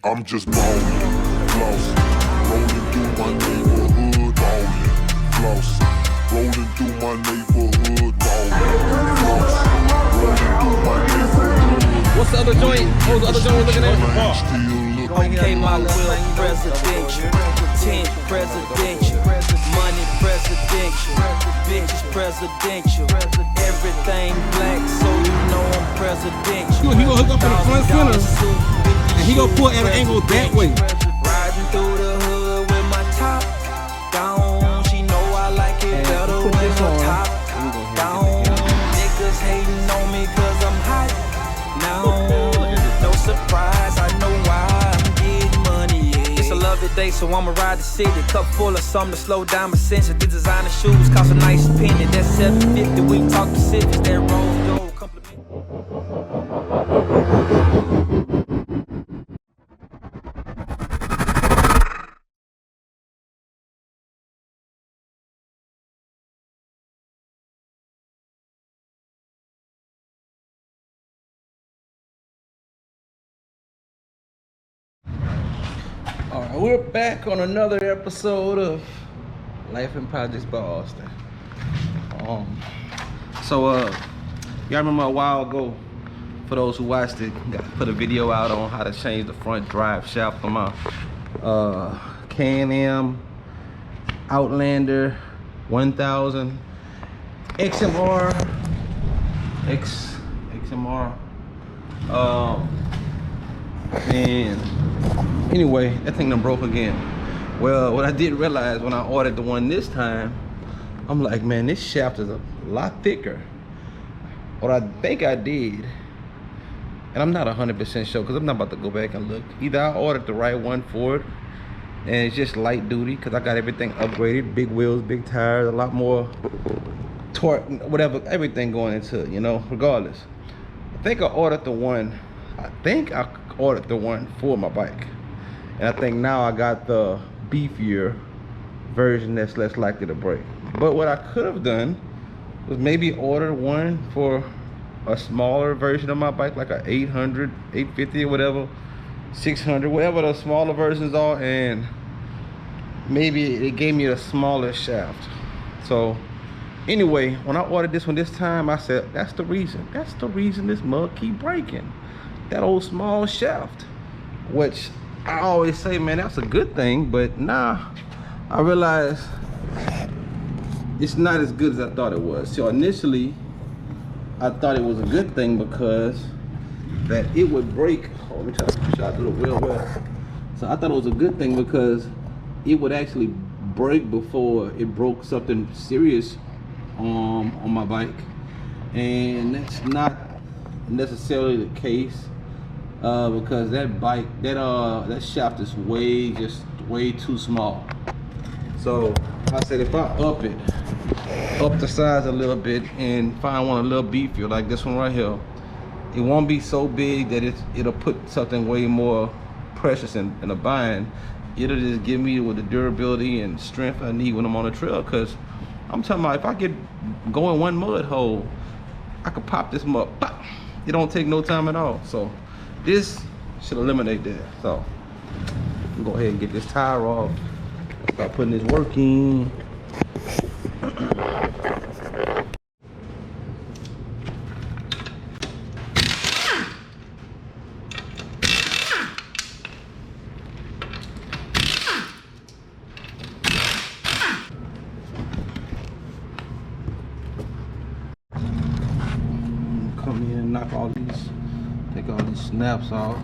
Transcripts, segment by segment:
I'm just ballin', flossing, rolling through my neighborhood, ballin', flossing, rolling through my neighborhood, ballin', flossing, rolling through my neighborhood. What's the other joint? What was the other joint we're looking at? Okay, my will presidential, 10 presidential, money presidential, bitches presidential, everything black, so you know I'm presidential. He gonna hook up in the front center, and he gonna pull at an angle that way. Riding through the hood with my top down, she know I like it better when my top down. Niggas hating on me cause I'm hot now. No surprise, I know why I'm getting money, yeah. It's a lovely day, so I'ma ride the city. Cup full of something to slow down my senses. The designer shoes cost a nice penny. That's $750. We talk Pacifics, that roll gold compliment. Alright, we're back on another episode of Life and Projects by Austin. Y'all remember a while ago, for those who watched it, put a video out on how to change the front drive shaft on my Can-Am Outlander 1000 XMR XMR. And anyway, that thing done broke again. Well, what I did realize when I ordered the one this time, I'm like, man, this shaft is a lot thicker. What I think I did, and I'm not 100% sure because I'm not about to go back and look. Either I ordered the right one for it, and it's just light duty because I got everything upgraded, big wheels, big tires, a lot more torque, whatever, everything going into it, you know, regardless. I think I ordered the one for my bike, and I think now I got the beefier version that's less likely to break. But what I could have done was maybe order one for a smaller version of my bike, like a 800, 850 or whatever, 600, whatever the smaller versions are, and maybe it gave me a smaller shaft. So anyway, when I ordered this one this time, I said, that's the reason this mug keep breaking. That old small shaft, which I always say, man, that's a good thing, but nah, I realized it's not as good as I thought it was. So initially, I thought it was a good thing because that it would break. Oh, let me try to push out the little wheel well. So I thought it was a good thing because it would actually break before it broke something serious on my bike, and that's not necessarily the case. Because that bike, that shaft is way too small. So I said, if I up the size a little bit and find one a little beefier like this one right here, it won't be so big that it'll put something way more precious in a bind. It'll just give me with the durability and strength I need when I'm on the trail. Cause I'm talking about, if I get going one mud hole, I could pop this mud. Pop. It don't take no time at all. So this should eliminate that. So I'm gonna go ahead and get this tire off. Start putting this work in. Come in and knock all these, take all these snaps off.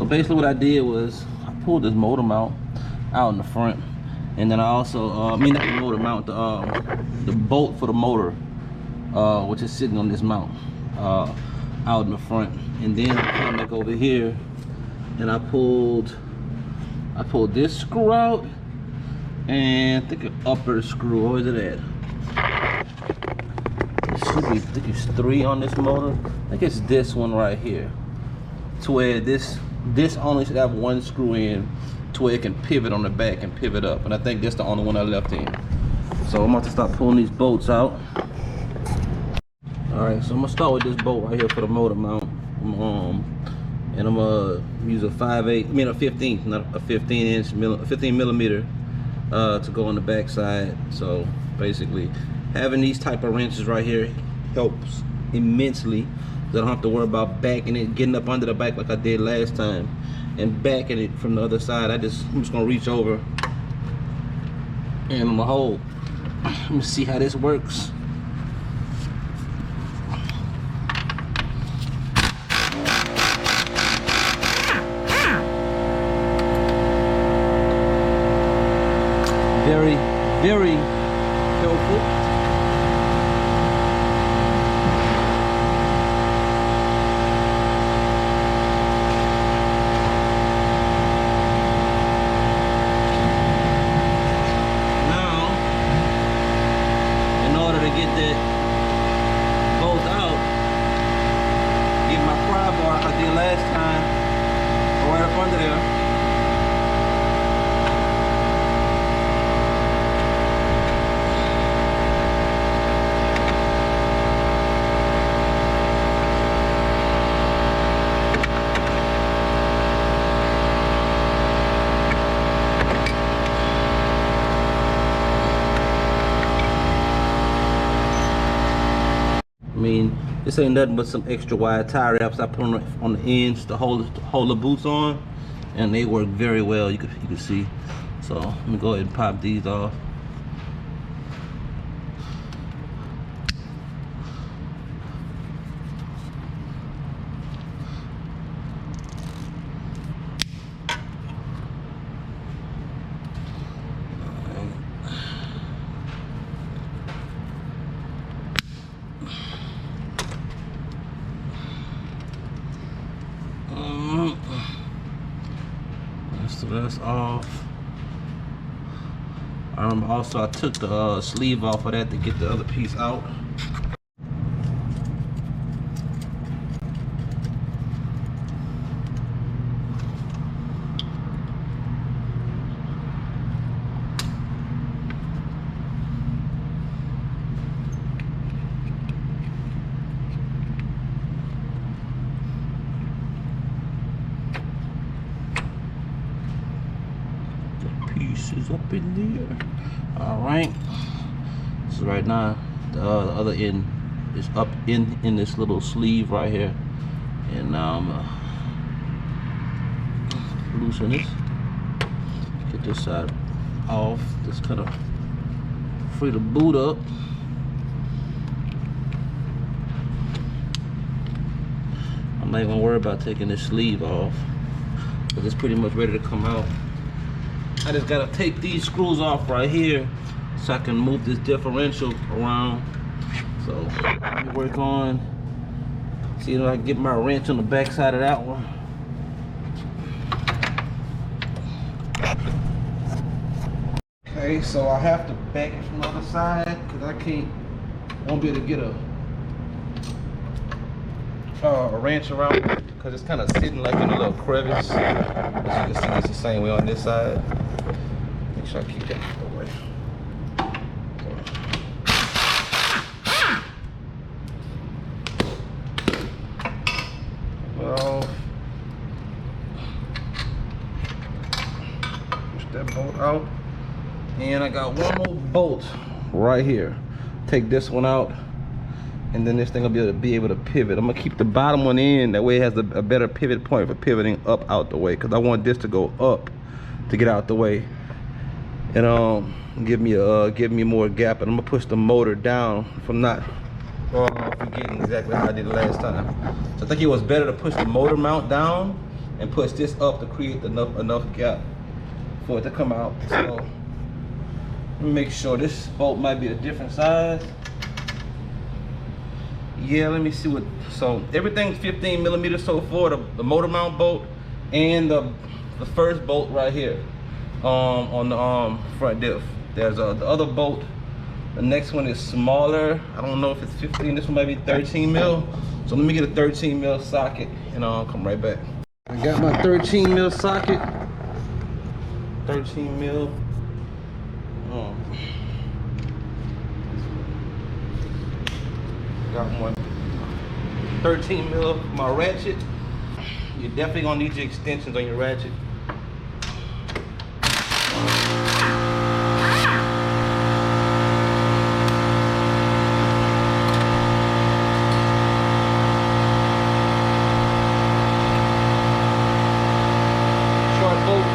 basically what I did was I pulled this motor mount out in the front, and then I also not the motor mount, the bolt for the motor, which is sitting on this mount out in the front. And then I came back over here and I pulled this screw out, and I think an upper screw. Where is it at? It should be, I think it's 3 on this motor. I think it's this one right here, to where this only should have 1 screw in, to where it can pivot on the back and pivot up. And I think that's the only one I left in. So I'm about to start pulling these bolts out. All right, so I'm gonna start with this bolt right here for the motor mount. And I'm gonna use a 15, not a 15 millimeter to go on the back side. So basically, having these type of wrenches right here helps immensely. I don't have to worry about backing it, getting up under the back like I did last time, and backing it from the other side. I'm just gonna reach over and I'm gonna hold. Let me see how this works. Very, very helpful. Now, in order to get that bolt out, get my pry bar like I did last time, go right up under there. This ain't nothing but some extra wide tie wraps I put on the ends to hold the boots on, and they work very well. You can see. So let me go ahead and pop these off. So that's off. Also, I took the sleeve off of that to get the other piece out. Pieces up in there. All right, so right now the other end is up in this little sleeve right here, and now I'm gonna loosen this, get this side off. Just kind of free the boot up. I'm not even gonna worry about taking this sleeve off because it's pretty much ready to come out. I just gotta take these screws off right here so I can move this differential around. So let me work on, see if I can get my wrench on the back side of that one. Okay, so I have to back it from the other side because won't be able to get a wrench around it because it's kind of sitting like in a little crevice. As you can see, it's the same way on this side. Make sure I keep that out of the way. Well, push that bolt out. And I got one more bolt right here. Take this one out, and then this thing will be able to pivot. I'm gonna keep the bottom one in, that way it has a better pivot point for pivoting up out the way, because I want this to go up to get out the way and give me more gap. And I'm gonna push the motor down from not forgetting exactly how I did it last time. So I think it was better to push the motor mount down and push this up to create enough gap for it to come out. So let me make sure this bolt might be a different size. Yeah, let me see what. So everything's 15 millimeters so far. The motor mount bolt and the first bolt right here on the front diff. There's the other bolt. The next one is smaller. I don't know if it's 15. This one might be 13 mil. So let me get a 13 mil socket and I'll come right back. I got my 13 mil socket. 13 mil. Got one 13 mil for my ratchet. You're definitely gonna need your extensions on your ratchet. Short bolt.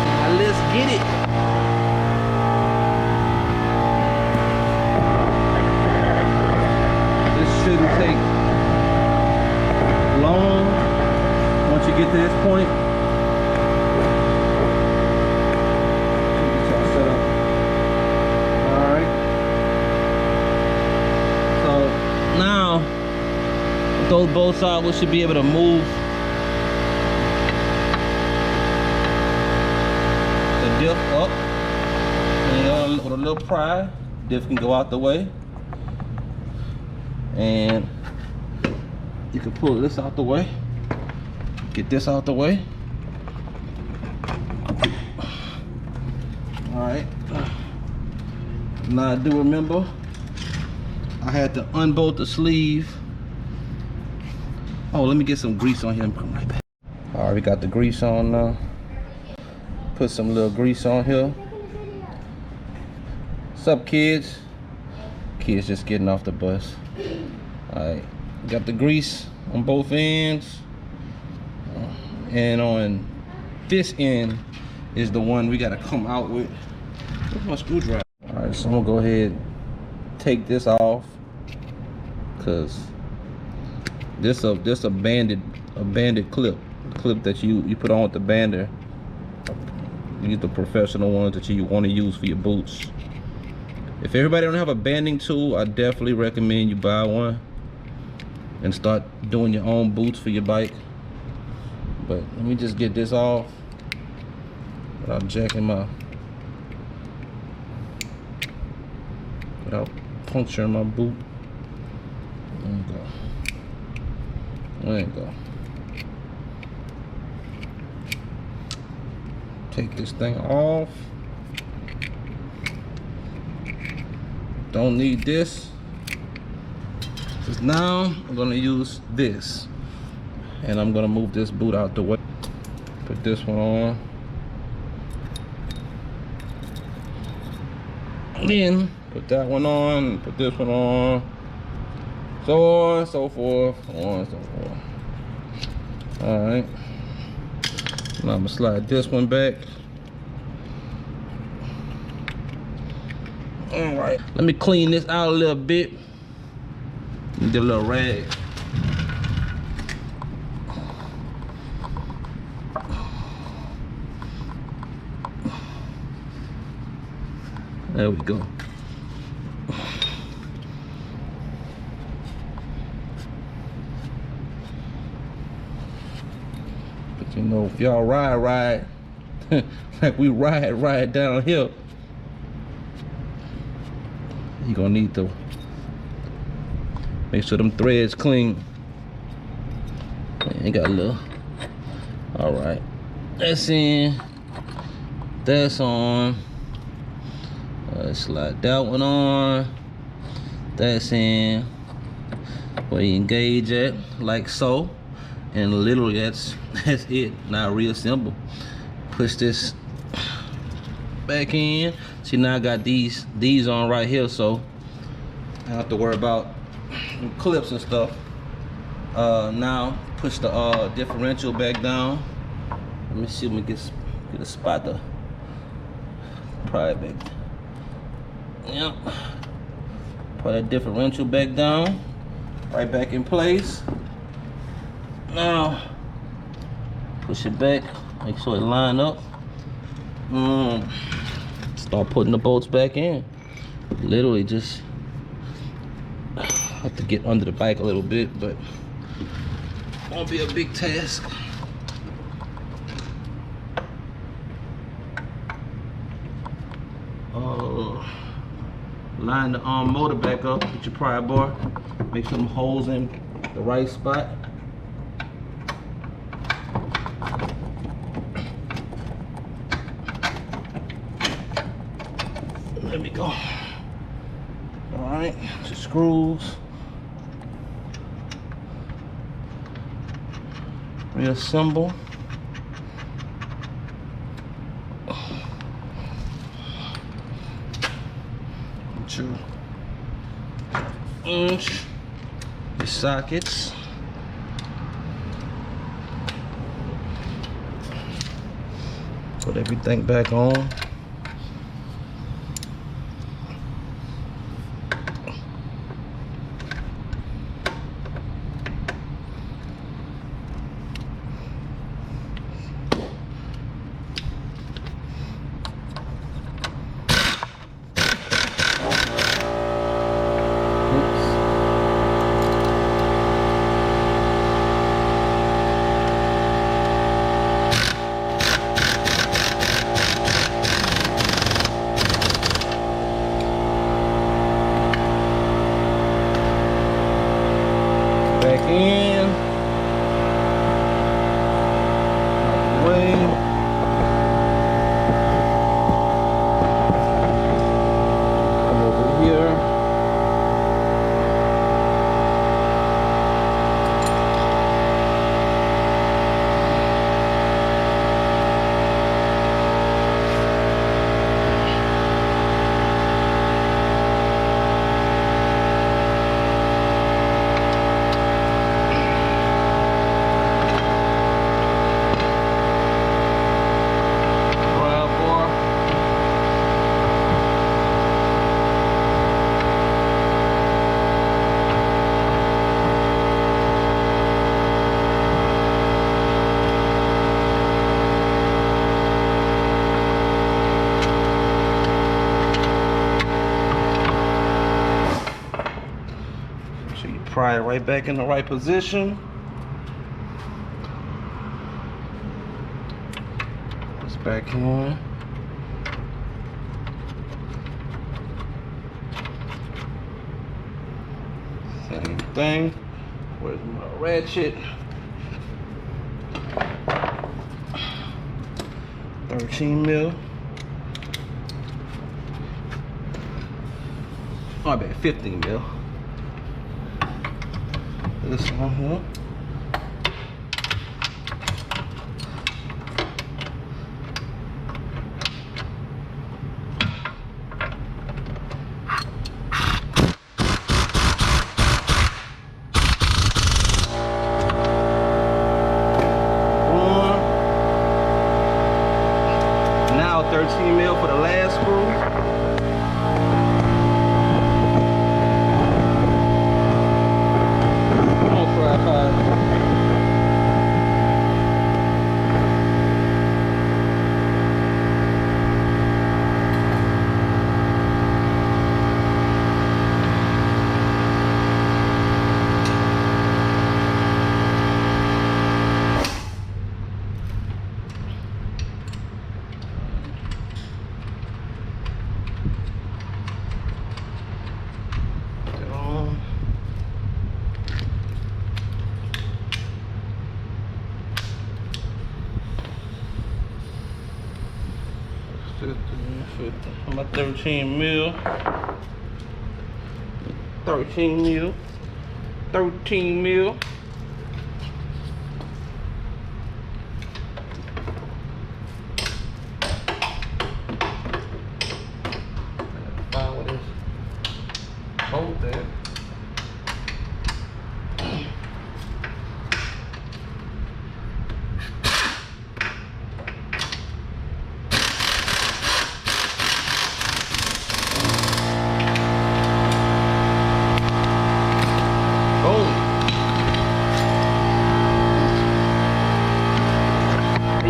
Now let's get it. Shouldn't take long once you get to this point. Get y'all set up. Alright. So now with those bolts out, we should be able to move the diff up. And with a little pry, diff can go out the way. And you can pull this out the way, get this out the way. All right. Now I do remember I had to unbolt the sleeve. Oh, let me get some grease on here and come right back. All right, we got the grease on now. Put some little grease on here. What's up, kids? Kids just getting off the bus. Alright, got the grease on both ends, and on this end is the one we gotta come out with. Where's my screwdriver? Alright, so I'm gonna go ahead and take this off, cause this a banded clip that you put on with the bander. You get the professional ones that you want to use for your boots. If everybody don't have a banding tool, I definitely recommend you buy one and start doing your own boots for your bike. But let me just get this off without without puncturing my boot. There you go. There you go. Take this thing off. Don't need this. Because now I'm gonna use this. And I'm gonna move this boot out the way. Put this one on. Then put that one on, put this one on. So on, so forth, so on, so forth. Alright. Now I'm gonna slide this one back. Alright, let me clean this out a little bit. Need a little rag. There we go. But you know, if y'all ride like we ride downhill, you're gonna need to make sure them threads clean. Ain't got a little. All right, that's in, that's on. Slide that one on, that's in, where you engage at, like so, and literally that's it. Now reassemble. Push this back in. See, now I got these on right here, so I don't have to worry about clips and stuff. Now push the differential back down. Let me see if we get a spot to pry it back. Yep. Put that differential back down, right back in place. Now Push it back, make sure it line up. Start putting the bolts back in. Literally just have to get under the bike a little bit, but won't be a big task. Line the motor back up with your pry bar. Make sure them holes in the right spot. There we go. All right, just screws. Reassemble. Your sockets. Put everything back on. Back in. Out the way. Come over here. Pry it right back in the right position. It's back on. Same thing. Where's my ratchet? 13 mil. Oh, I bet 15 mil. This one here. Now 13 mil for the last screw. I'm at 13 mil. 13 mil. 13 mil. Find what is bolt there.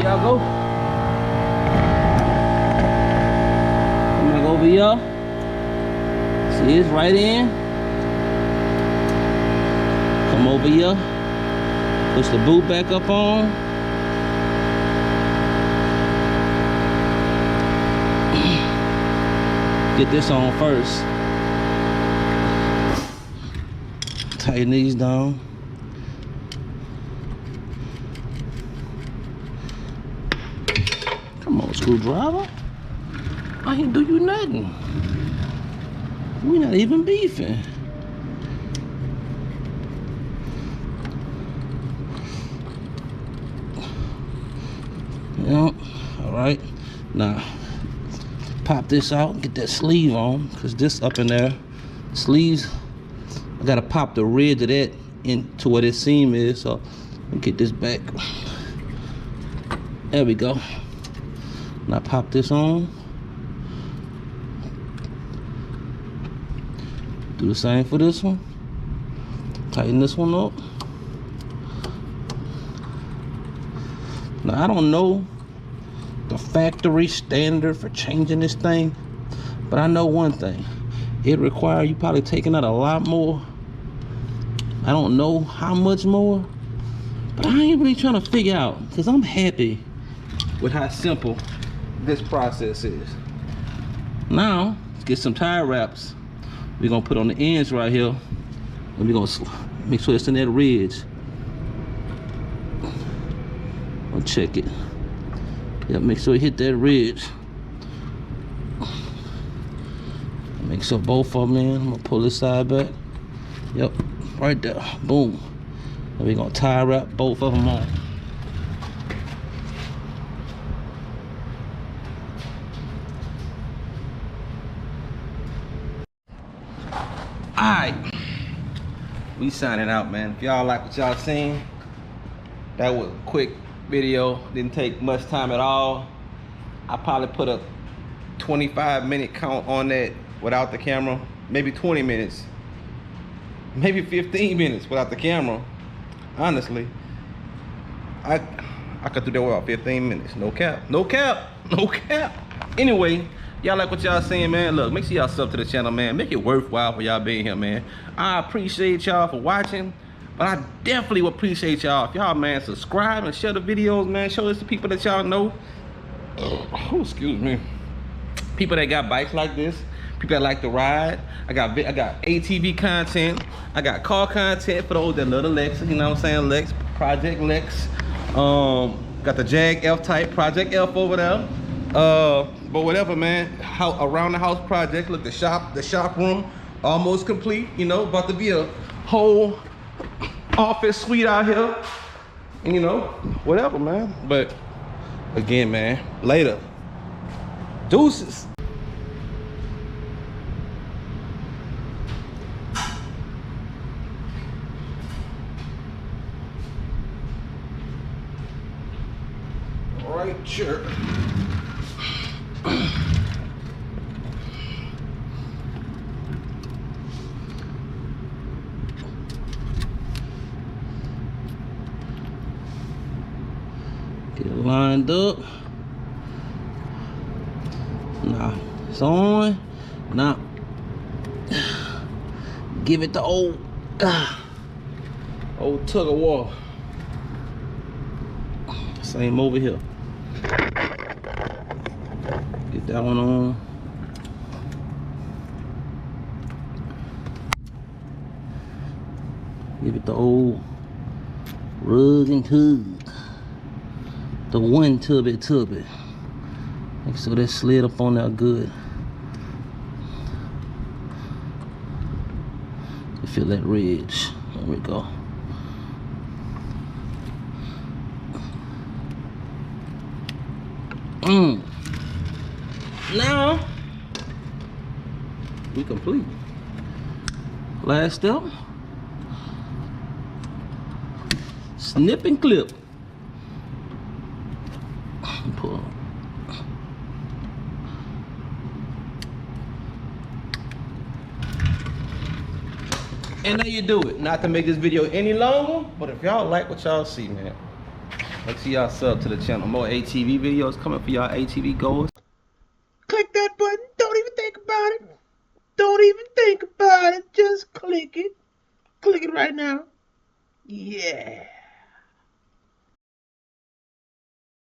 y'all go. I'm gonna go over here. See, it's right in. Come over here. Push the boot back up on. Get this on first. Tighten these down. Come on, screwdriver. I ain't do you nothing. We not even beefing. Yep. All right. Now, pop this out and get that sleeve on, because this up in there. Sleeves, I gotta pop the ridge of that into where this seam is. So, let me get this back. There we go. Now pop this on. Do the same for this one. Tighten this one up. Now I don't know the factory standard for changing this thing, but I know one thing. It requires you probably taking out a lot more. I don't know how much more, but I ain't really trying to figure out, because I'm happy with how simple this process is. Now, let's get some tie wraps. We're gonna put on the ends right here, and we're gonna make sure it's in that ridge. I'll check it. Yep, make sure it hit that ridge. Make sure both of them in. I'm gonna pull this side back. Yep, right there. Boom. And we're gonna tie wrap both of them on. Alright, we signing out, man. If y'all like what y'all seen, that was a quick video. Didn't take much time at all. I probably put a 25-minute count on that without the camera. Maybe 20 minutes. Maybe 15 minutes without the camera. Honestly, I could do that without 15 minutes. No cap. No cap. No cap. Anyway, y'all like what y'all saying, man? Look, make sure y'all sub to the channel, man. Make it worthwhile for y'all being here, man. I appreciate y'all for watching, but I definitely would appreciate y'all if y'all, man, subscribe and share the videos, man. Show this to people that y'all know. Oh, excuse me. People that got bikes like this, people that like to ride. I got ATV content. I got car content for those that love the Lex. You know what I'm saying? Lex, Project Lex. Got the Jag F-Type, Project F over there. But whatever, man. Around the house project. Look, the shop room almost complete. You know, about to be a whole office suite out here. And you know, whatever, man. But again, man, later. Deuces. Right, sure. Get it lined up. Now it's on. Now give it the old tug of war. Same over here. Get that one on. Give it the old rug and tug. The one tubby. Make sure that slid up on there good. You feel that ridge. There we go. Now we complete. Last step. Snip and clip. Pull. And there you do it. Not to make this video any longer, but if y'all like what y'all see, man, Make sure y'all sub to the channel. More ATV videos coming for y'all ATV goers. Click that button. Don't even think about it. Don't even think about it. Just click it. Click it right now. Yeah.